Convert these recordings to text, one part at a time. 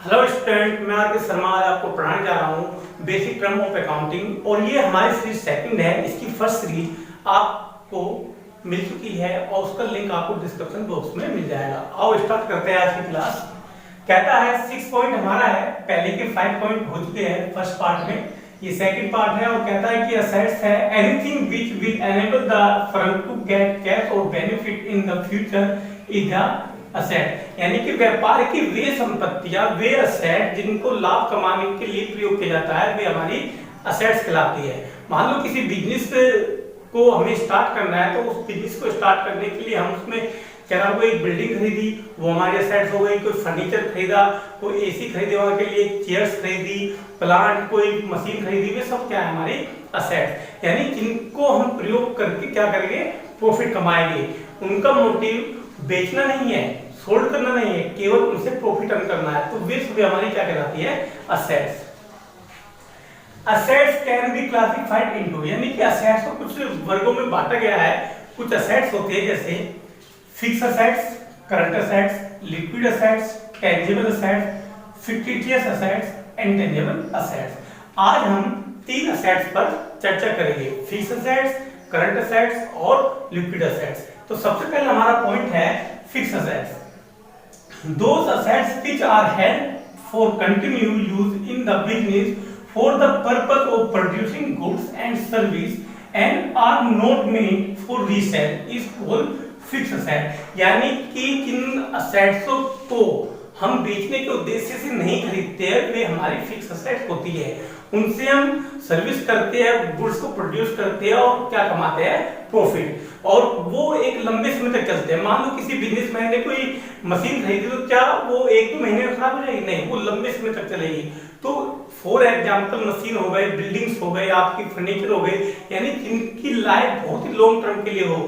Hello student, मैं are के शर्मा आज आपको पढ़ाने जा रहा हूँ बेसिक टर्म ऑफ अकाउंटिंग। और ये हमारी सीरीज सेकंड है। इसकी फर्स्ट सीरीज आपको मिल चुकी है और उसका लिंक आपको डिस्क्रिप्शन बॉक्स में मिल जाएगा। आओ स्टार्ट करते हैं आज की क्लास। कहता है 6 पॉइंट हमारा है, पहले के 5 पॉइंट हो चुके हैं फर्स्ट पार्ट में, ये सेकंड पार्ट है। और कहता है कि असेट्स है anything which will enable the firm to get cash और benefit in the future is the asset. यानी कि व्यापार की वे संपत्तियां, वे असेट जिनको लाभ कमाने के लिए प्रयोग किया जाता है, वे हमारी असेट्स कहलाती है। मान लो किसी बिजनेस को हमें स्टार्ट करना है, तो उस बिजनेस को स्टार्ट करने के लिए हम उसमें क्या कोई बिल्डिंग खरीदी, वो हमारी असेट्स हो गई। कोई फर्नीचर खरीदा, कोई एसी खरीदे, वहां के लिए चेयर्स खरीदी, प्लांट कोई मशीन खरीदी, वे सब क्या है हमारी असेट्स। यानी जिनको हम प्रयोग करके क्या करेंगे, प्रॉफिट कमाएंगे। उनका मोटिव बेचना नहीं है, सोल्ड करना नहीं है, केवल उनसे प्रॉफिट अर्न करना है, तो वे सभी हमारी क्या कहलाती है, assets. Assets can be classified into, यानी कि असेट्स को कुछ वर्गों में बांटा गया है। कुछ असेट्स होते हैं जैसे fix assets, current assets, liquid assets, tangible assets, fictitious assets, intangible assets. आज हम 3 असेट्स पर चर्चा करेंगे, फिक्स असेट्स, करंट असेट्स और लिक्विड असेट्स। तो सबसे पहले हमारा पॉइंट है fix assets. Those assets which are held for continue use in the business for the purpose of producing goods and service and are not made for resale is called fix asset. यानी कि जिन असेट्सों को हम बेचने के उद्देश्य से नहीं खरीदते हैं, वे हमारी फिक्स असेट होती है। उनसे हम सर्विस करते हैं, गुड्स को प्रोड्यूस करते हैं और क्या कमाते हैं, प्रॉफिट। और वो एक लंबे समय तक चलते हैं। मान लो किसी बिजनेसमैन ने कोई मशीन खरीदी, तो क्या वो 1-2 महीने में खराब हो जाएगी? नहीं, वो लंबे समय तक चलेगी। तो फॉर एग्जाम्पल मशीन हो गए, बिल्डिंग्स हो गए, आपकी फर्नीचर हो गए, यानी जिनकी लाइफ बहुत ही लॉन्ग टर्म के लिए हो,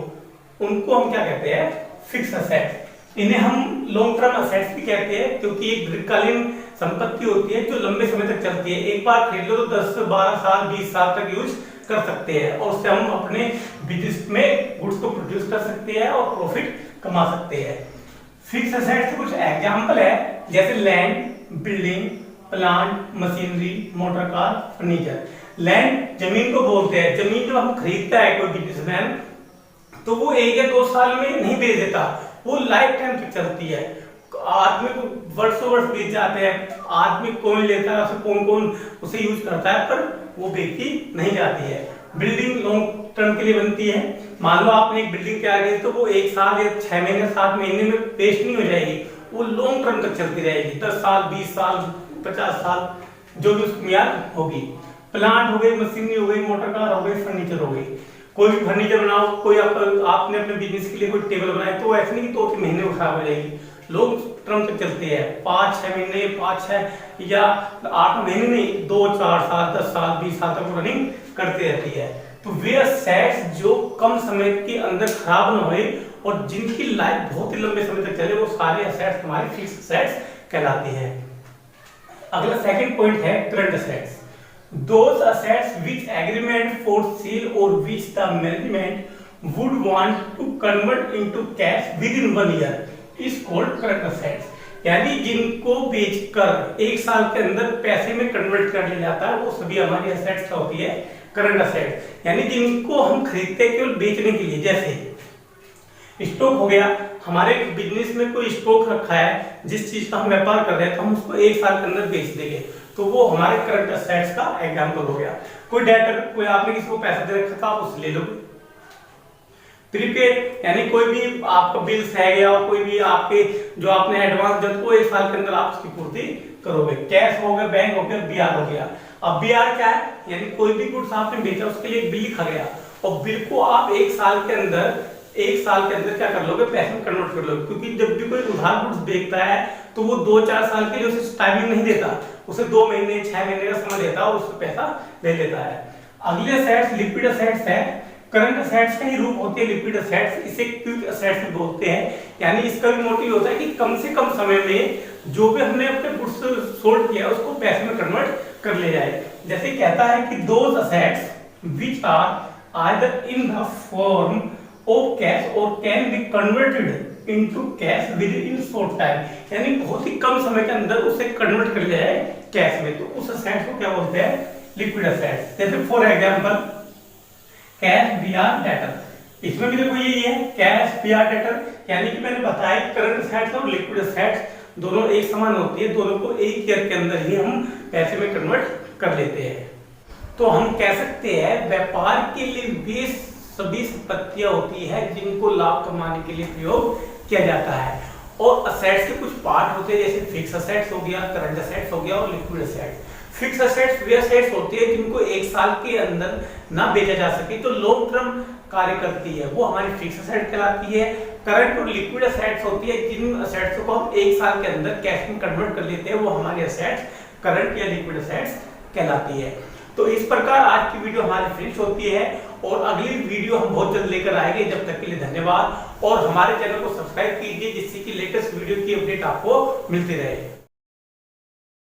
उनको हम क्या कहते हैं, फिक्स असेट। इन्हें हम लॉन्ग टर्म असेट्स भी कहते हैं, क्योंकि एक दीर्घकालीन संपत्ति होती है जो लंबे समय तक चलती है। एक बार खरीद लो तो 10 से 12 साल 20 साल तक यूज कर सकते हैं, और उससे हम अपने बिजनेस में गुड्स को प्रोड्यूस कर सकते हैं और प्रॉफिट कमा सकते हैं। फिक्स असेट्स के कुछ एग्जांपल है जैसे land, building, plant, machinery, motor car, furniture. Land जमीन को बोलते हैं। जमीन जब हम खरीदता है कोई बिजनेसमैन, तो वो 1 या 2 साल में नहीं बेच देता, वो लाइफ टाइम तक चलती है। आदमी को वर्षों वर्ष बीत जाते हैं, आदमी कौन लेता है उसे, कौन कौन उसे यूज करता है, पर वो बेचती नहीं जाती है। बिल्डिंग लॉन्ग टर्म के लिए बनती है। मान लो आपने एक बिल्डिंग तैयार की, तो वो 1 साल या 6 महीने 7 महीने में वेस्ट नहीं हो जाएगी, वो लॉन्ग टर्म तक चलती रहेगी। 10 साल 20 साल 50 साल जो भी उसकी मियाद होगी। प्लांट हो गई, मशीनरी हो गई, मोटर कार हो गई, फर्नीचर हो गई। कोई भी फर्नीचर बनाओ, कोई आपने अपने बिजनेस के लिए कोई टेबल बनाया, तो ऐसे नहीं कि 2-3 महीने में खराब हो जाएगी, लॉन्ग टर्म तक चलती है। 5-6 महीने, 5-6 या 8 महीने नहीं, 2-4 साल 10 साल 20 साल तक रनिंग करती रहती है। तो वे असेट्स जो कम समय के अंदर खराब न होए और जिनकी लाइफ बहुत ही लंबे समय तक चले, वो सारे असेट्स हमारे फिक्स असेट्स कहलाते हैं। अगला सेकंड पॉइंट है current assets. Those assets which agreement for sale or which the management would want to convert into cash within 1 year is called current assets। यानी जिनको बेचकर 1 साल के अंदर पैसे में कन्वर्ट कर लिया जाता है, वो सभी हमारी असेट्स क्या होती है, करंट असेट्स। यानी जिनको हम खरीदते हैं केवल बेचने के लिए। जैसे स्टॉक हो गया, हमारे बिजनेस में कोई स्टॉक रखा है, जिस चीज का हम व्यापार कर रहे हैं, तो हम उसको 1 साल के अंदर बेच देंगे, तो वो हमारे करंट असेट्स का एग्जांपल हो गया। कोई डेटर, कोई आपने किसी को पैसा दे रखा था, आप उससे ले लो। प्रीपेड, यानी कोई भी आपका बिल्स है या कोई भी आपके जो आपने एडवांस जब को 1 साल के अंदर आप उसकी पूर्ति करोगे। कैश हो गया, बैंक हो गया, बीआर हो गया। अब बीआर क्या है, यानी कोई भी गुड्स आपने बेचा, उसके लिए बिल लिखा गया, और बिल को आप 1 साल के अंदर क्या कर लोगे, पैसे में कन्वर्ट कर लोगे। क्योंकि जब भी कोई उधार गुड्स बेचता है, तो वो 2-4 साल के लिए उसे टाइमिंग नहीं देता, उसे 2 महीने 6 महीने का समय देता है और उससे पैसा ले लेता है। अगले असेट्स लिक्विड असेट्स है। करंट असेट्स का ही रूप होते हैं लिक्विड असेट्स, इसे क्विक असेट्स भी बोलते हैं। यानी इसका भी मोटिव होता है कि कम से कम समय में जो भी हमने अपने गुड्स सोल्ड किया उसको पैसे में कन्वर्ट कर ले जाए। जैसे कहता है कि those assets which are either in the form of cash or can be converted into cash with in short time, यानी बहुत ही कम समय के अंदर उसे कन्वर्ट कर लिया है कैश में, तो उस असेट्स को क्या बोलते हैं, लिक्विड असेट्स। जैसे for example cash BR debtor, इसमें भी देखो यही है कैश बीआर डेटर, यानी कि मैंने बताया करंट असेट्स और लिक्विड असेट्स दोनों एक समान होती है, दोनों को एक ईयर के अंदर ही हम पैसे में कन्वर्ट कर लेते हैं। तो हम कह सकते हैं व्यापार के लिए वे सभी संपत्तियां होती है जिनको लाभ कमाने के लिए प्रयोग किया जाता है, और असेट्स के कुछ पार्ट होते हैं जैसे फिक्स असेट्स हो गया, करंट असेट्स हो गया और लिक्विड असेट्स। फिक्स असेट्स वे असेट्स होती है जिनको एक साल के अंदर ना बेचा जा सके, तो लॉन्ग टर्म कार्य करती है, वो हमारी फिक्स असेट कहलाती है। करंट और लिक्विड असेट्स होती है जिन असेट्स को हम एक साल के अंदर कैश में कन्वर्ट कर लेते हैं, वो हमारी असेट्स करंट या लिक्विड असेट्स कहलाती है। तो इस प्रकार आज की वीडियो हमारी फिनिश होती है, और अगली वीडियो हम बहुत जल्द लेकर आएंगे। जब तक के लिए धन्यवाद, और हमारे चैनल को सब्सक्राइब कीजिए जिससे कि लेटेस्ट वीडियो की अपडेट आपको मिलती रहे।